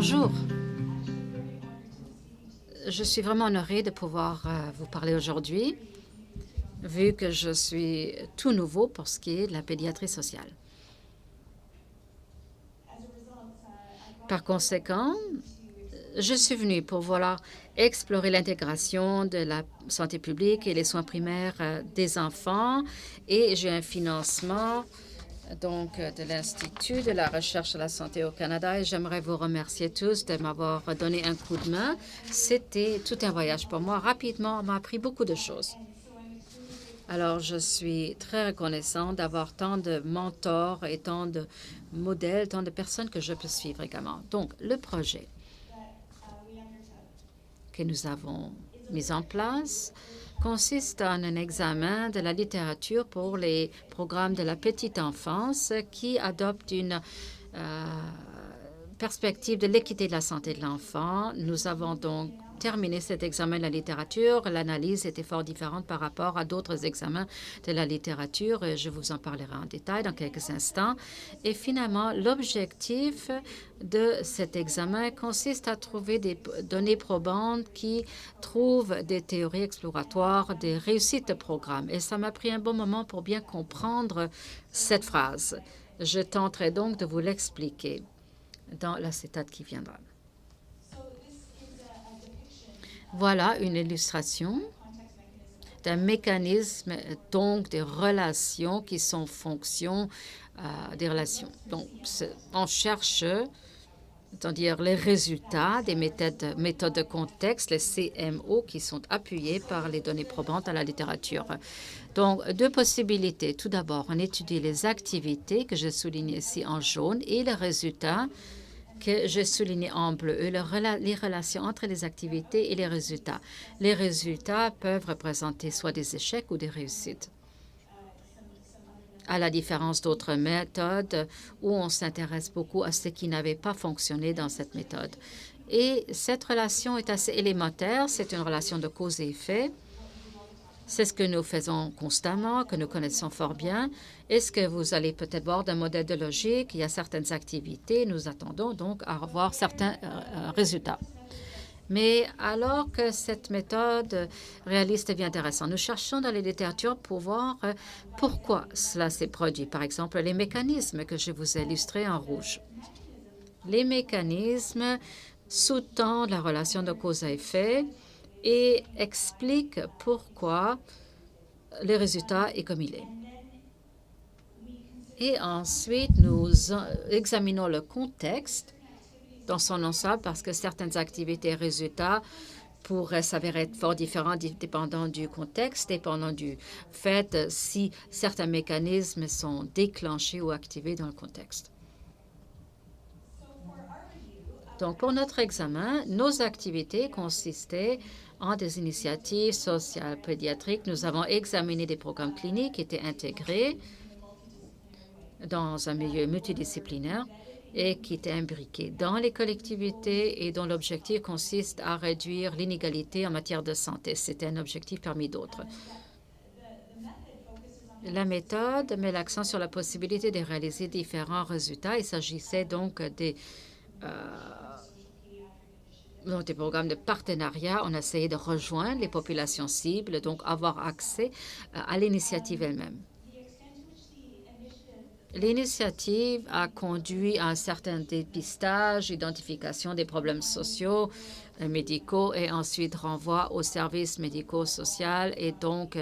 Bonjour. Je suis vraiment honorée de pouvoir vous parler aujourd'hui, vu que je suis tout nouveau pour ce qui est de la pédiatrie sociale. Par conséquent, je suis venue pour vouloir explorer l'intégration de la santé publique et les soins primaires des enfants, et j'ai un financement de l'Institut de la recherche sur la santé au Canada, et j'aimerais vous remercier tous de m'avoir donné un coup de main. C'était tout un voyage pour moi. Rapidement, on m'a appris beaucoup de choses. Alors, je suis très reconnaissante d'avoir tant de mentors et tant de modèles, tant de personnes que je peux suivre également. Donc, le projet que nous avons mis en place consiste en un examen de la littérature pour les programmes de la petite enfance qui adoptent une perspective de l'équité de la santé de l'enfant. Nous avons donc terminé cet examen de la littérature. L'analyse était fort différente par rapport à d'autres examens de la littérature. Et je vous en parlerai en détail dans quelques instants. Et finalement, l'objectif de cet examen consiste à trouver des données probantes qui trouvent des théories exploratoires des réussites de programme. Et ça m'a pris un bon moment pour bien comprendre cette phrase. Je tenterai donc de vous l'expliquer dans l'acétate qui viendra. Voilà une illustration d'un mécanisme, donc des relations qui sont fonction des relations. Donc, on cherche, c'est-à-dire les résultats des méthodes de contexte, les CMO, qui sont appuyées par les données probantes dans la littérature. Donc, deux possibilités. Tout d'abord, on étudie les activités que je souligne ici en jaune et les résultats que je souligne en bleu, les relations entre les activités et les résultats. Les résultats peuvent représenter soit des échecs ou des réussites. À la différence d'autres méthodes où on s'intéresse beaucoup à ce qui n'avait pas fonctionné dans cette méthode. Et cette relation est assez élémentaire. C'est une relation de cause et effet. C'est ce que nous faisons constamment, que nous connaissons fort bien. Et ce que vous allez peut-être voir d'un modèle de logique, il y a certaines activités. Nous attendons donc à avoir certains résultats. Mais alors que cette méthode réaliste devient intéressante, nous cherchons dans les littératures pour voir pourquoi cela s'est produit. Par exemple, les mécanismes que je vous ai illustrés en rouge. Les mécanismes sous-tendent la relation de cause à effet et expliquent pourquoi le résultat est comme il est. Et ensuite, nous examinons le contexte dans son ensemble parce que certaines activités et résultats pourraient s'avérer être fort différents dépendant du contexte, dépendant du fait si certains mécanismes sont déclenchés ou activés dans le contexte. Donc, pour notre examen, nos activités consistaient en des initiatives sociales pédiatriques. Nous avons examiné des programmes cliniques qui étaient intégrés dans un milieu multidisciplinaire et qui étaient imbriqués dans les collectivités et dont l'objectif consiste à réduire l'inégalité en matière de santé. C'était un objectif parmi d'autres. La méthode met l'accent sur la possibilité de réaliser différents résultats. Il s'agissait donc des programmes de partenariat. On a essayé de rejoindre les populations cibles, donc avoir accès à l'initiative elle-même. L'initiative a conduit à un certain dépistage, identification des problèmes sociaux, médicaux et ensuite renvoi aux services médico-sociaux et donc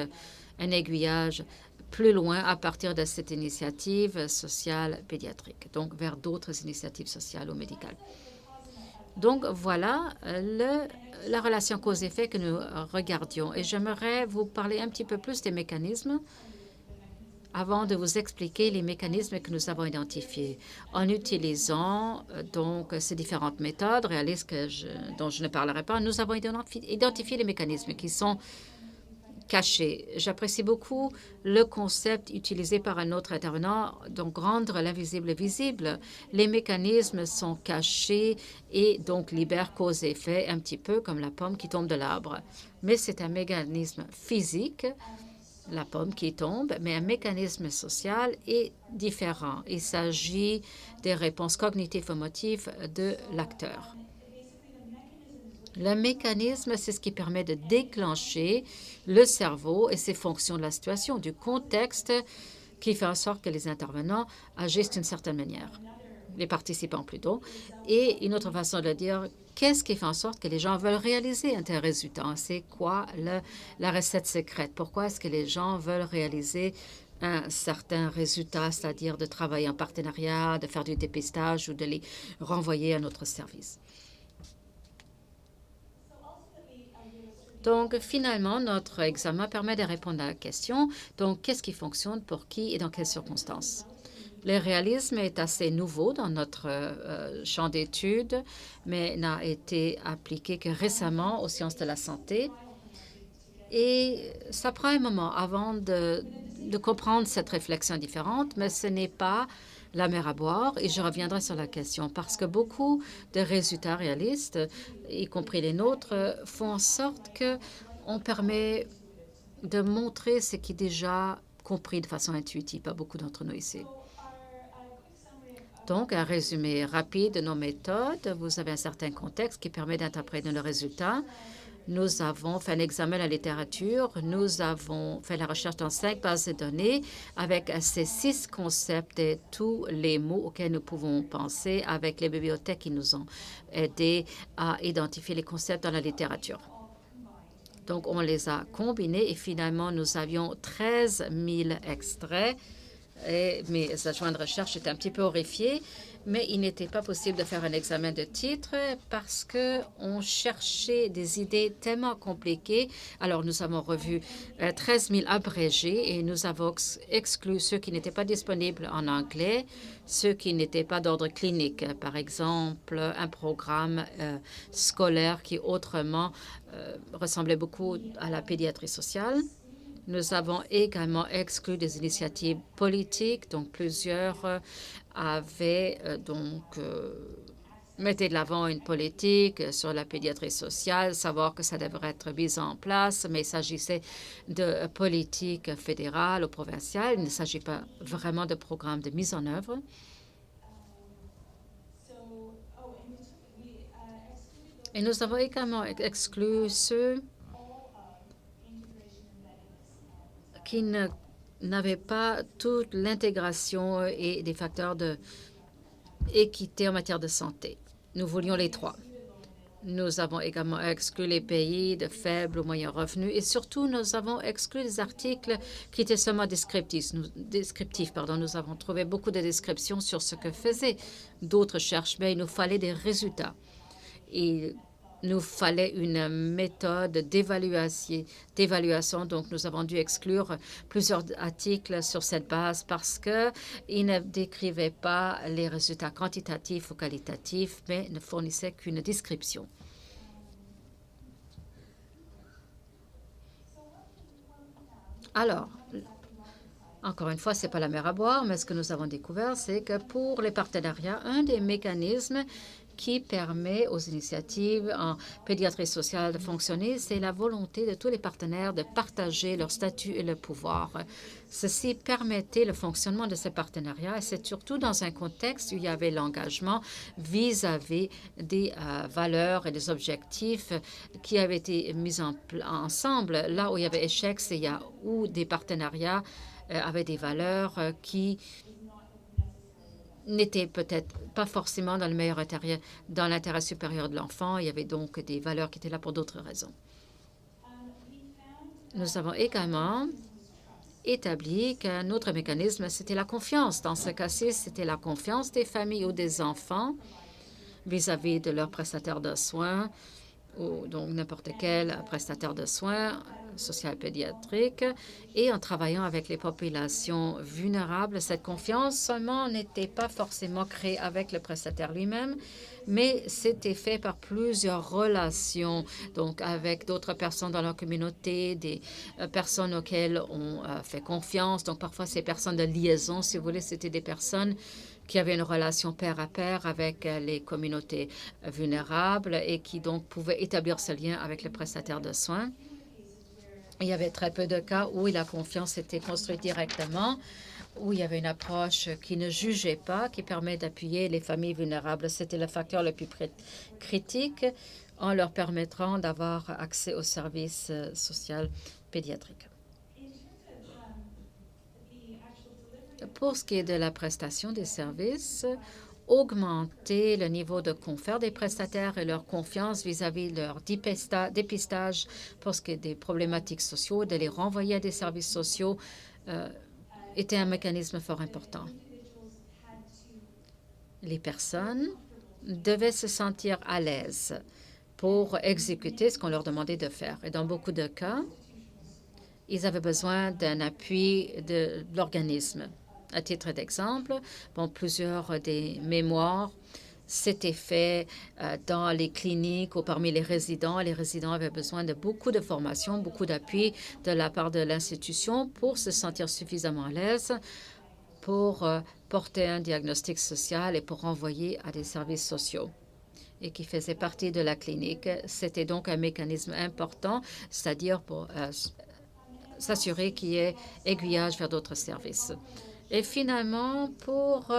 un aiguillage plus loin à partir de cette initiative sociale pédiatrique, donc vers d'autres initiatives sociales ou médicales. Donc, voilà la relation cause-effet que nous regardions. Et j'aimerais vous parler un petit peu plus des mécanismes avant de vous expliquer les mécanismes que nous avons identifiés. En utilisant donc ces différentes méthodes réalistes dont je ne parlerai pas, nous avons identifié les mécanismes qui sont cachés. J'apprécie beaucoup le concept utilisé par un autre intervenant, donc rendre l'invisible visible. Les mécanismes sont cachés et donc libèrent cause et effet, un petit peu comme la pomme qui tombe de l'arbre. Mais c'est un mécanisme physique la pomme qui tombe, mais un mécanisme social est différent. Il s'agit des réponses cognitives émotives de l'acteur. Le mécanisme, c'est ce qui permet de déclencher le cerveau et ses fonctions de la situation, du contexte qui fait en sorte que les intervenants agissent d'une certaine manière, les participants plutôt. Et une autre façon de dire, qu'est-ce qui fait en sorte que les gens veulent réaliser un tel résultat? C'est quoi la recette secrète? Pourquoi est-ce que les gens veulent réaliser un certain résultat, c'est-à-dire de travailler en partenariat, de faire du dépistage ou de les renvoyer à notre service? Donc, finalement, notre examen permet de répondre à la question, donc, qu'est-ce qui fonctionne pour qui et dans quelles circonstances? Le réalisme est assez nouveau dans notre champ d'études, mais n'a été appliqué que récemment aux sciences de la santé. Et ça prend un moment avant de comprendre cette réflexion différente, mais ce n'est pas la mer à boire, et je reviendrai sur la question, parce que beaucoup de résultats réalistes, y compris les nôtres, font en sorte qu'on permet de montrer ce qui est déjà compris de façon intuitive par beaucoup d'entre nous ici. Donc, un résumé rapide de nos méthodes. Vous avez un certain contexte qui permet d'interpréter nos résultats. Nous avons fait un examen de la littérature. Nous avons fait la recherche dans 5 bases de données avec ces 6 concepts et tous les mots auxquels nous pouvons penser avec les bibliothèques qui nous ont aidés à identifier les concepts dans la littérature. Donc, on les a combinés et finalement, nous avions 13 000 extraits. Et mes adjoints de recherche étaient un petit peu horrifiés, mais il n'était pas possible de faire un examen de titre parce qu'on cherchait des idées tellement compliquées. Alors, nous avons revu 13 000 abrégés et nous avons exclu ceux qui n'étaient pas disponibles en anglais, ceux qui n'étaient pas d'ordre clinique. Par exemple, un programme scolaire qui autrement ressemblait beaucoup à la pédiatrie sociale. Nous avons également exclu des initiatives politiques, donc plusieurs avaient mettaient de l'avant une politique sur la pédiatrie sociale, savoir que ça devrait être mis en place, mais il s'agissait de politique fédérale ou provinciale. Il ne s'agit pas vraiment de programmes de mise en œuvre. Et nous avons également exclu ceux qui n'avaient pas toute l'intégration et des facteurs d'équité en matière de santé. Nous voulions les 3. Nous avons également exclu les pays de faibles ou moyens revenus et surtout, nous avons exclu des articles qui étaient seulement descriptifs. Nous avons trouvé beaucoup de descriptions sur ce que faisaient d'autres chercheurs, mais il nous fallait des résultats. Il nous fallait une méthode d'évaluation, donc nous avons dû exclure plusieurs articles sur cette base parce qu'ils ne décrivaient pas les résultats quantitatifs ou qualitatifs, mais ne fournissaient qu'une description. Alors, encore une fois, ce n'est pas la mer à boire, mais ce que nous avons découvert, c'est que pour les partenariats, un des mécanismes qui permet aux initiatives en pédiatrie sociale de fonctionner, c'est la volonté de tous les partenaires de partager leur statut et le pouvoir. Ceci permettait le fonctionnement de ces partenariats et c'est surtout dans un contexte où il y avait l'engagement vis-à-vis des valeurs et des objectifs qui avaient été mis ensemble. Là où il y avait échec, c'est où des partenariats avaient des valeurs qui n'étaient peut-être pas forcément dans le meilleur intérêt, dans l'intérêt supérieur de l'enfant. Il y avait donc des valeurs qui étaient là pour d'autres raisons. Nous avons également établi qu'un autre mécanisme, c'était la confiance. Dans ce cas-ci, c'était la confiance des familles ou des enfants vis-à-vis de leurs prestataires de soins ou donc n'importe quel prestataire de soins social pédiatrique et en travaillant avec les populations vulnérables. Cette confiance seulement n'était pas forcément créée avec le prestataire lui-même, mais c'était fait par plusieurs relations, donc avec d'autres personnes dans leur communauté, des personnes auxquelles on fait confiance. Donc parfois, ces personnes de liaison, si vous voulez, c'était des personnes qui avaient une relation pair à pair avec les communautés vulnérables et qui donc pouvaient établir ce lien avec les prestataires de soins. Il y avait très peu de cas où la confiance était construite directement, où il y avait une approche qui ne jugeait pas, qui permet d'appuyer les familles vulnérables. C'était le facteur le plus critique en leur permettant d'avoir accès aux services sociaux pédiatriques. Pour ce qui est de la prestation des services, augmenter le niveau de confort des prestataires et leur confiance vis-à-vis de leur dépistage pour ce qui est des problématiques sociaux, de les renvoyer à des services sociaux, était un mécanisme fort important. Les personnes devaient se sentir à l'aise pour exécuter ce qu'on leur demandait de faire. Et dans beaucoup de cas, ils avaient besoin d'un appui de l'organisme. À titre d'exemple, plusieurs des mémoires s'étaient faits dans les cliniques ou parmi les résidents. Les résidents avaient besoin de beaucoup de formation, beaucoup d'appui de la part de l'institution pour se sentir suffisamment à l'aise pour porter un diagnostic social et pour renvoyer à des services sociaux et qui faisaient partie de la clinique. C'était donc un mécanisme important, c'est-à-dire pour s'assurer qu'il y ait aiguillage vers d'autres services. Et finalement, pour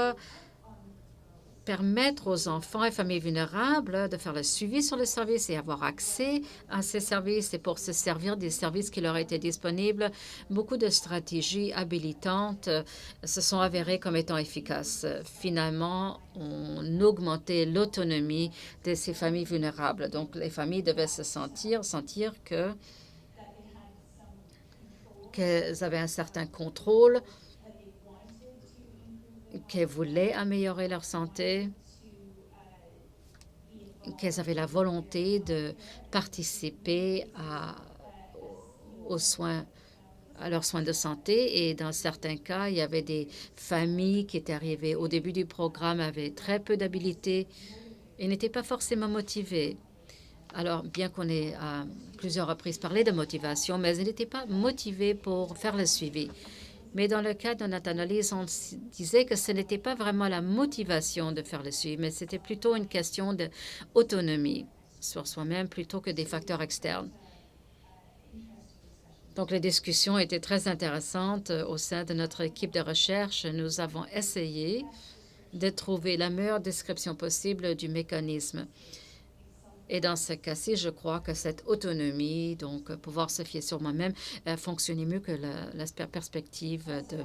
permettre aux enfants et familles vulnérables de faire le suivi sur les services et avoir accès à ces services et pour se servir des services qui leur étaient disponibles, beaucoup de stratégies habilitantes se sont avérées comme étant efficaces. Finalement, on augmentait l'autonomie de ces familles vulnérables. Donc, les familles devaient se sentir qu'elles avaient un certain contrôle, qu'elles voulaient améliorer leur santé, qu'elles avaient la volonté de participer à leurs soins de santé. Et dans certains cas, il y avait des familles qui étaient arrivées au début du programme, avaient très peu d'habilité et n'étaient pas forcément motivées. Alors, bien qu'on ait à plusieurs reprises parlé de motivation, mais elles n'étaient pas motivées pour faire le suivi. Mais dans le cadre de notre analyse, on disait que ce n'était pas vraiment la motivation de faire le suivi, mais c'était plutôt une question d'autonomie sur soi-même plutôt que des facteurs externes. Donc, les discussions étaient très intéressantes au sein de notre équipe de recherche. Nous avons essayé de trouver la meilleure description possible du mécanisme. Et dans ce cas-ci, je crois que cette autonomie, donc pouvoir se fier sur moi-même, fonctionnait mieux que la perspective de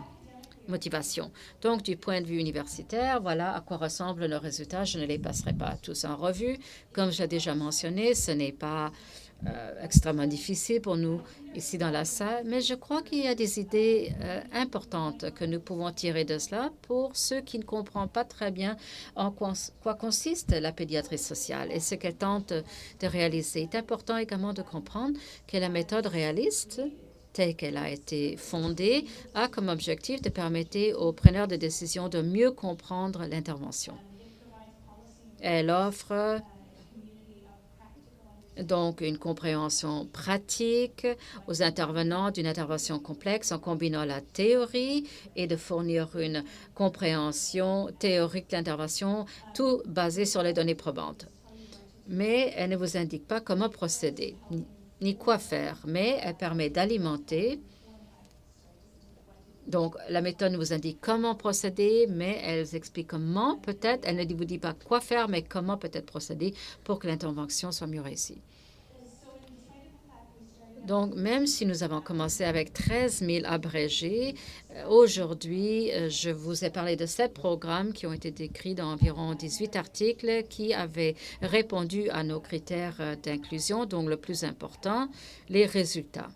motivation. Donc, du point de vue universitaire, voilà à quoi ressemblent nos résultats. Je ne les passerai pas tous en revue. Comme j'ai déjà mentionné, ce n'est pas extrêmement difficile pour nous ici dans la salle, mais je crois qu'il y a des idées importantes que nous pouvons tirer de cela pour ceux qui ne comprennent pas très bien en quoi consiste la pédiatrie sociale et ce qu'elle tente de réaliser. Il est important également de comprendre que la méthode réaliste telle qu'elle a été fondée, a comme objectif de permettre aux preneurs de décision de mieux comprendre l'intervention. Elle offre donc une compréhension pratique aux intervenants d'une intervention complexe en combinant la théorie et de fournir une compréhension théorique de l'intervention, tout basé sur les données probantes. Mais elle ne vous indique pas comment procéder, ni quoi faire, mais elle permet d'alimenter. Donc, la méthode vous indique comment procéder, mais elle explique comment peut-être, elle ne vous dit pas quoi faire, mais comment peut-être procéder pour que l'intervention soit mieux réussie. Donc, même si nous avons commencé avec 13 000 abrégés, aujourd'hui, je vous ai parlé de 7 programmes qui ont été décrits dans environ 18 articles qui avaient répondu à nos critères d'inclusion, donc le plus important, les résultats.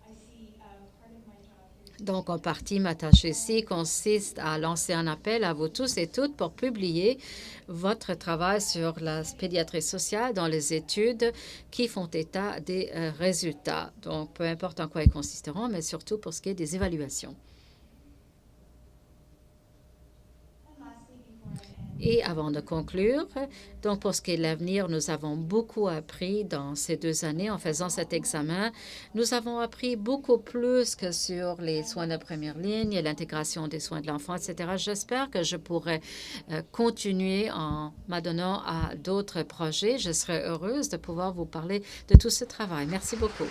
Donc, en partie, ma tâche ici consiste à lancer un appel à vous tous et toutes pour publier votre travail sur la pédiatrie sociale dans les études qui font état des résultats. Donc, peu importe en quoi ils consisteront, mais surtout pour ce qui est des évaluations. Et avant de conclure, donc pour ce qui est de l'avenir, nous avons beaucoup appris dans ces 2 années en faisant cet examen. Nous avons appris beaucoup plus que sur les soins de première ligne et l'intégration des soins de l'enfant, etc. J'espère que je pourrai continuer en m'adonnant à d'autres projets. Je serai heureuse de pouvoir vous parler de tout ce travail. Merci beaucoup.